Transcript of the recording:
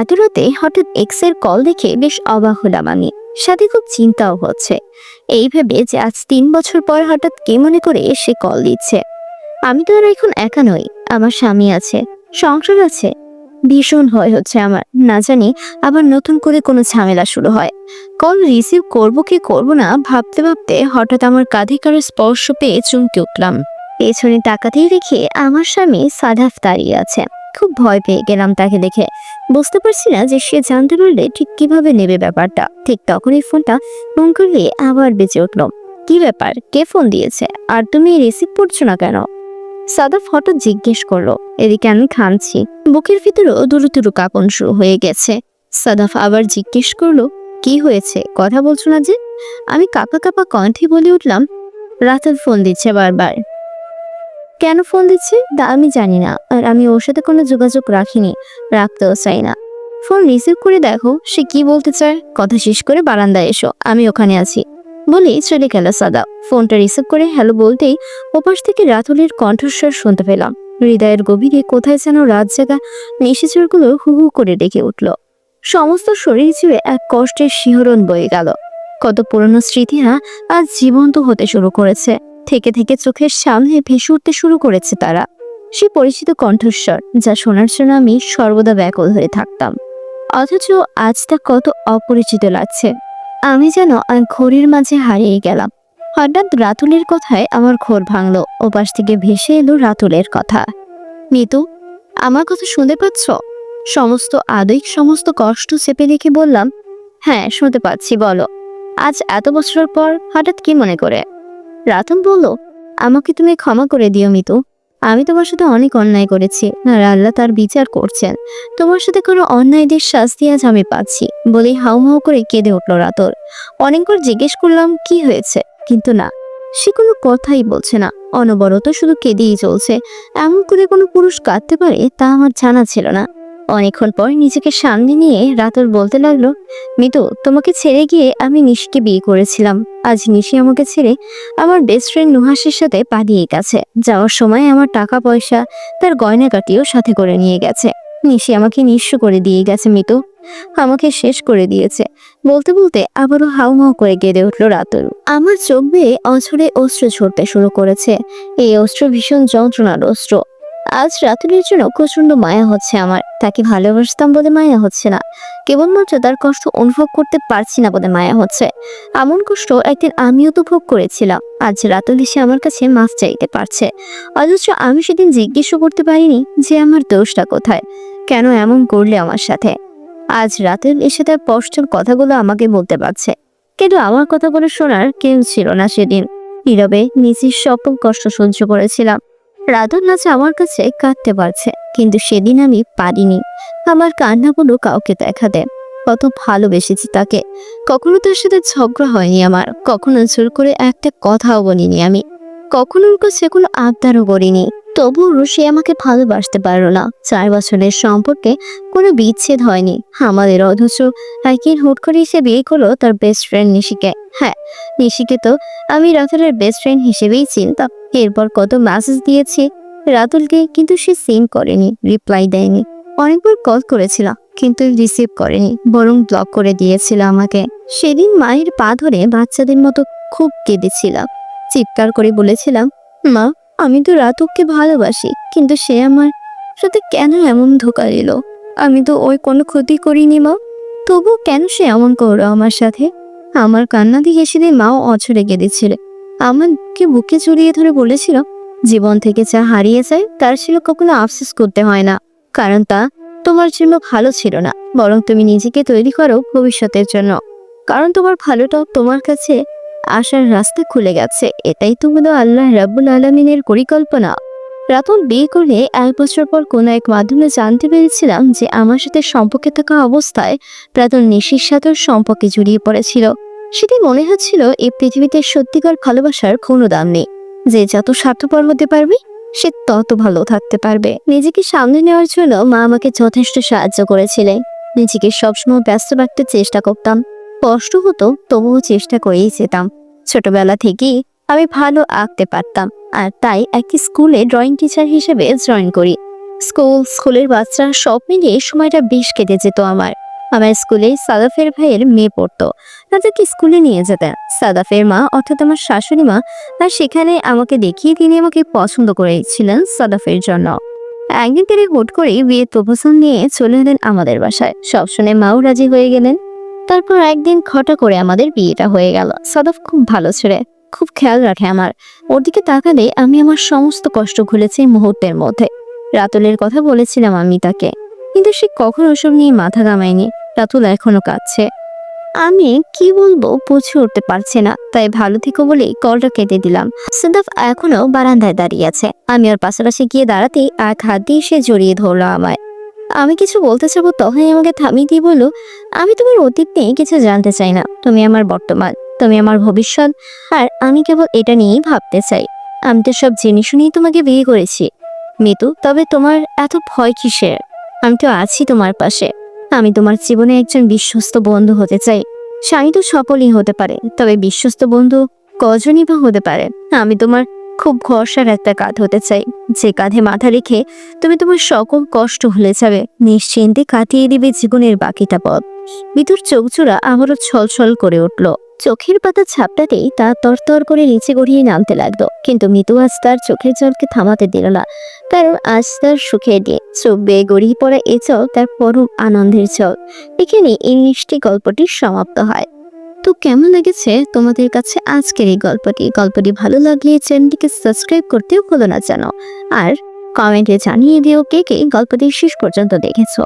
এত রাতে হঠাৎ এক্স এর কল দেখে বেশ অবাক হলাম আমি। সাথে খুব চিন্তাও হচ্ছে, এই ভেবে যে আজ 3 বছর পর হঠাৎ কে মনে করে সে কল দিচ্ছে। আমি তো আর এখন একা নই, আমার স্বামী আছে, সংসার আছে। ভীষণ ভয় হচ্ছে আমার, না জানি আবার নতুন করে কোনো ঝামেলা শুরু হয়। কল রিসিভ করব কি করব না ভাবতে ভাবতে হঠাৎ আমার কাঁধে কারো স্পর্শ পেয়ে চমকে উঠলাম। পেছনে তাকাতেই দেখে আমার স্বামী সাদাফ দাঁড়িয়ে আছে। খুব ভয় পেয়ে গেলাম তাকে দেখে। বুঝতে পারছি না যে সে জানতে পারলে ঠিক কিভাবে নেবে ব্যাপারটা। ঠিক তখনই ফোনটা ফোন করলে আবার বেঁচে উঠল। কি ব্যাপার, কে ফোন দিয়েছে আর তুমি রিসিভ করছো না কেন? সাদাফ হঠাৎ জিজ্ঞেস করলো। এদিকে আমি খামছি, বুকের ভিতরেও দুরু দুরু কাঁপন শুরু হয়ে গেছে। সাদাফ আবার জিজ্ঞেস করলো, কি হয়েছে, কথা বলছো না যে? আমি কাঁপা কাঁপা কণ্ঠে বলে উঠলাম, রাতুল ফোন দিচ্ছে বারবার। কেন ফোন দিচ্ছে তা আমি জানি না, আর আমি ওর সাথে কোনো যোগাযোগ রাখিনি, রাখতেও চাই না। ফোন রিসিভ করে দেখো সে কি বলতে চায়। কথা শেষ করে বারান্দায় এসো, আমি ওখানে আছি বলেই চলে গেল সাদা। ফোনটা রিসিভ করে হ্যালো বলতেই ওপাশ থেকে রাতুলের কণ্ঠস্বর শুনতে পেলাম। হৃদয়ের গভীরে কোথায় যেন রাত জাগা নিশাচরগুলো হু হু করে ডেকে উঠল। সমস্ত শরীর জুড়ে এক কষ্টের শিহরণ বয়ে গেল। কত পুরনো স্মৃতিরা আজ জীবন্ত হতে শুরু করেছে। থেকে থেকে চোখের সামনে ভেসে উঠতে শুরু করেছে তারা। সে পরিচিত কণ্ঠস্বর যা শোনার জন্য আমি সর্বদা ব্যাকুল হয়ে থাকতাম, অথচ আজ তা কত অপরিচিত লাগছে। আমি যেন এক ঘড়ির মাঝে হারিয়ে গেলাম। হঠাৎ রাতুলের কথায় আমার ঘোর ভাঙলো। ওপাশ থেকে ভেসে এলো রাতুলের কথা। মিতু, আমার কথা শুনতে পাচ্ছ? সমস্ত আবেগ, সমস্ত কষ্ট চেপে রেখে বললাম, হ্যাঁ শুনতে পাচ্ছি, বলো। আজ এত বছর পর হঠাৎ কি মনে করে? রাতুল বলল, আমাকে তুমি ক্ষমা করে দিও মিতু। আমি তোমার সাথে অনেক অন্যায় করেছি, আর আল্লাহ তার বিচার করছেন। তোমার সাথে কোনো অন্যায়দের শাস্তি আজ আমি পাচ্ছি বলেই হাউমাউ করে কেঁদে উঠল রাতুল। অনেকবার জিজ্ঞেস করলাম কি হয়েছে, কিন্তু না, সে কোনো কথাই বলছে না। অনবরত শুধু কেঁদেই চলছে। এমন করে কোনো পুরুষ কাঁদতে পারে তা আমার জানা ছিল না। অনেকক্ষণ পর নিজেকে সামনে নিয়ে রাতুল বলতে লাগলো, মিতু, তোমাকে ছেড়ে গিয়ে আমি নিশিকে বিয়ে করেছিলাম। আজ নিশি আমাকে ছেড়ে আমার বেস্ট ফ্রেন্ড নুহাসের সাথে পালিয়ে গেছে। যাওয়ার সময় আমার টাকা পয়সা, তার গয়নাগাটিও সাথে করে নিয়ে গেছে। নিশি আমাকে নিঃস্ব করে দিয়ে গেছে মিতু, আমাকে শেষ করে দিয়েছে। বলতে বলতে আবারও হাউমাউ করে কেঁদে উঠল রাতুল। আমার চোখ বেয়ে অঝরে অস্ত্র ঝরতে শুরু করেছে। এই অস্ত্র ভীষণ যন্ত্রণার অস্ত্র। আজ রাতুলের জন্য প্রচন্ড মায়া হচ্ছে আমার। তাকে ভালোবাসতাম বলে মায়া হচ্ছে না, কেবলমাত্র তার কষ্ট অনুভব করতে পারছি না বলে মায়া হচ্ছে। এমন কষ্ট একদিন আমিও তো ভোগ করেছিলাম। আজ রাতুল এসে আমার কাছে মাফ চাইতে পারছে, অথচ আমি সেদিন জিজ্ঞেসও করতে পারিনি যে আমার দোষটা কোথায়, কেন এমন করলে আমার সাথে। আজ রাতুল এসে তার কষ্টের কথাগুলো আমাকে বলতে পারছে, কিন্তু আমার কথাগুলো শোনার কেউ ছিল না সেদিন। নীরবে নিজের সকল কষ্ট সহ্য করেছিলাম। রাতুল আজ আমার কাছে কাঁদতে পারছে, কিন্তু সেদিন আমি পারিনি আমার কান্নাগুলো কাউকে দেখাতে। কত ভালোবেসেছি তাকে, কখনো তার সাথে ঝগড়া হয়নি আমার, কখনো জোর করে একটা কথাও বলিনি আমি, কখনো ওর কাছে কোনো আবদারও করিনি। তবুও সে আমাকে ভালোবাসতে পারলো না। 4 বছরের সম্পর্কে কোনো বিচ্ছেদ হয়নি আমাদের, অথচ একদিন হুট করে সে বিয়ে করলো তার বেস্ট ফ্রেন্ড নিশিকে। হ্যাঁ, নিশিকে তো আমি রাতুলের বেস্ট ফ্রেন্ড হিসেবেই চিনতাম। এরপর কত মেসেজ দিয়েছি রাতুলকে, কিন্তু সে সিন করেনি, রিপ্লাই দেয়নি। অনেকবার কল করেছিলাম কিন্তু রিসিভ করেনি, বরং ব্লক করে দিয়েছিল আমাকে। সেদিন মায়ের পা ধরে বাচ্চাদের মতো খুব কেঁদেছিলাম, চিৎকার করে বলেছিলাম, মা, আমি তো রাতুলকে ভালোবাসি, কিন্তু সে আমার সাথে কেন এমন ধোঁকা দিল? আমি তো ওই কোনো ক্ষতি করিনি মা, তবু কেন সে এমন করলো আমার সাথে? আমার কান্না দিয়ে সেদিন মাও অঝরে কেঁদেছিল। আমাকে বুকে জড়িয়ে ধরে বলেছিল, জীবন থেকে যা হারিয়ে যায় তার ছিল কখনো আফসোস করতে হয় না, কারণ তা তোমার জন্য ভালো ছিল না, বরং তুমি নিজেকে তৈরি করো ভবিষ্যতের জন্য, কারণ তোমার ভালোটা তোমার কাছে আসার রাস্তা খুলে গেছে। এটাই তো হলো আল্লাহ রাব্বুল আলামিনের পরিকল্পনা। রাতুল বিয়ে করলে 1 বছর পর কোনো এক মাধ্যমে জানতে পেরেছিলাম যে আমার সাথে সম্পর্কে থাকা অবস্থায় রাতুল নিশির সাথেও সম্পর্কে জড়িয়ে পড়েছিল। সেদিন মনে হচ্ছিল এই পৃথিবীতে সত্যিকার ভালোবাসার কোনো দাম নেই। যে যত স্বার্থপর হতে পারবে সে তত ভালো থাকতে পারবে। নিজেকে সামনে নেওয়ার জন্য মা আমাকে যথেষ্ট সাহায্য করেছিলেন। নিজেকে সবসময় ব্যস্ত রাখতে চেষ্টা করতাম। কষ্ট হতো, তবুও চেষ্টা করেই যেতাম। ছোটবেলা থেকেই আমি ভালো আঁকতে পারতাম, আর তাই একটি স্কুলে ড্রয়িং টিচার হিসেবে জয়েন করি। স্কুলের বাচ্চা সব মিলিয়ে সময়টা বেশ কেটে যেত আমার। আমার স্কুলে সাদাফের ভাইয়ের মেয়ে পড়তো। তাদেরকে স্কুলে নিয়ে যেতেন সাদাফের মা, অর্থাৎ আমার শাশুড়ি মা। আর সেখানে আমাকে দেখিয়ে তিনি আমাকে পছন্দ করেছিলেন সাদাফের জন্য। একদিন তিনি হুট করে বিয়ের প্রপোজাল নিয়ে চলে এলেন আমাদের বাসায়। সব শুনে মাও রাজি হয়ে গেলেন। তারপর একদিন ঘটা করে আমাদের বিয়েটা হয়ে গেল। সাদাফ খুব ভালো ছেলে, খুব খেয়াল রাখে আমার। ওর দিকে তাকালে আমি আমার সমস্ত কষ্ট ভুলেছি মুহূর্তের মধ্যে। রাতুলের কথা বলেছিলাম আমি তাকে, কিন্তু সে কখনো ওসব নিয়ে মাথা ঘামায়নি। রাতুল এখনো কাঁদছে। আমি কি বলবো বুঝে উঠতে পারছি না, তাই ভালো থেকো বলে কলটা কেটে দিলাম। সাদাফ এখনো বারান্দায় দাঁড়িয়ে আছে। আমি ওর পাশাপাশি গিয়ে দাঁড়াতেই এক হাত দিয়ে সে জড়িয়ে ধরলো আমায়। আমি কিছু বলতে চাবো, তখনই আমাকে থামিয়ে দিয়ে বললো, আমি তোমার অতীত নিয়ে কিছু জানতে চাই না। তুমি আমার বর্তমান, তুমি আমার ভবিষ্যৎ, আর আমি কেবল এটা নিয়েই ভাবতে চাই। আমি তো সব জেনে শুনেই তোমাকে বিয়ে করেছি মিতু, তবে তোমার এত ভয় কিসের? আমি তো আছি তোমার পাশে। আমি তোমার জীবনে একজন বিশ্বস্ত বন্ধু হতে চাই। স্বামী তো সফলই হতে পারে, তবে বিশ্বস্ত বন্ধু কজনই বা হতে পারে? আমি তোমার খুব ভরসার একটা কাঁধ হতে চাই, যে কাঁধে মাথা রেখে তুমি তোমার সকল কষ্ট ভুলে যাবে, নিশ্চিন্তে কাটিয়ে দিবে জীবনের বাকিটা পথ। মিতুর চোখজোড়া আবারও ছলছল করে উঠল। চোখের পাতা ছাপটাতেই তা তরতর করে নিচে গড়িয়ে নামতে লাগলো। কিন্তু মিতু আজ তার চোখের জলকে থামাতে দিল না, কারণ আজ তার সুখের দিন। চোখ বেয়ে গড়িয়ে পড়া এ জল তার পরম আনন্দের জল। এখানে এই মিষ্টি গল্পটি সমাপ্ত হয়। তো কেমন লেগেছে তোমাদের কাছে আজকের এই গল্পটি ভালো লাগলে চ্যানেলটিকে সাবস্ক্রাইব করতেও ভুলো না যেন। আর কমেন্টে জানিয়ে দিও কে কে গল্পটি শেষ পর্যন্ত দেখেছো।